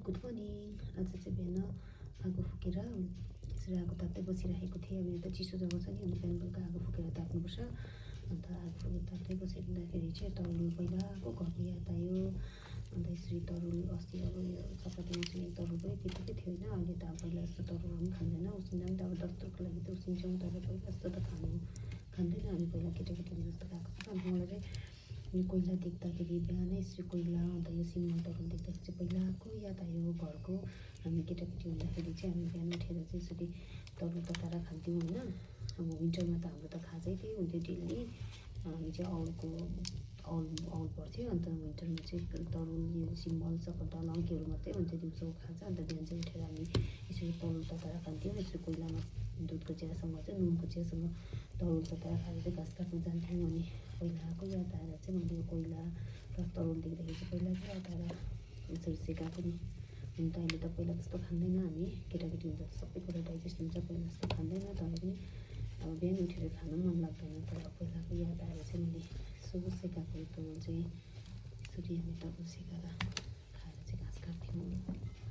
Good morning. आज चाहिँ बिहान आगो फुकेर यसरी आगो ताप्दै बसिरहेको थिएँ। अब यता चिसो जग्गा छ नि, अनि बिहान बेलुका आगो फुकेर ताप्नुपर्छ। अन्त आगो फुकेर ताप्दै बसिँदाखेरि चाहिँ तरुल पहिलाको घरको याद आयो। अन्त यसरी तरुल अस्ति अब यो चपाती मसिने तरुल पनि त्यतिकै थियो होइन। अहिले त अब पहिला जस्तो तरुलहरू पनि खाँदैन, उसिन्दा पनि त अब दस्तुरको लागि त उसिन्छौँ, तर पहिला जस्तो त खाँदैन हामी। पहिला केटाकेटीहरू जस्तो खाएको छ। अन्त मलाई चाहिँ यो कोइला देख्दाखेरि बिहानै यसरी कोइला, अन्त यो सिमल तरुल देख्दाखेरि चाहिँ पहिलाको याद आयो घरको। हामी केटाकेटी हुँदाखेरि चाहिँ हामी बिहान उठेर चाहिँ यसरी तरुल तताएर खान्थ्यौँ होइन। अब विन्टरमा त हाम्रो त खाजै त्यही हुन्थ्यो डेली। हामी चाहिँ औल पर्थ्यो। अन्त विन्टरमा चाहिँ तरुल, यो सिमल, चकटाल केहरू मात्रै हुन्थ्यो दिउँसोको खाजा। अन्त बिहान चाहिँ उठेर हामी यसरी तरुल तताएर खान्थ्यौँ। यसरी कोइलामा दुधको चियासँग चाहिँ नुनको चियासँग तरुल तताएर खाएर चाहिँ घाँस काट्न जान्थ्यौँ। अनि पहिलाको याद आएर चाहिँ मैले यो कोइला र तरुल देख्दाखेरि चाहिँ पहिलाको याद आएर यसरी सेकाएको नि। हुन त अहिले त पहिला जस्तो खाँदैन हामी, केटाकेटी हुन्छ त सबै कुरा डाइजेस्ट हुन्छ, पहिला जस्तो खाँदैन। तर पनि अब बिहान उठेर खानु मन लाग्दैन। तर पहिलाको याद आएर चाहिँ मैले यसो सेकाएको तरुल चाहिँ यसरी हामी तरुल सेकाएर खाएर चाहिँ घाँस काट्थ्यौँ।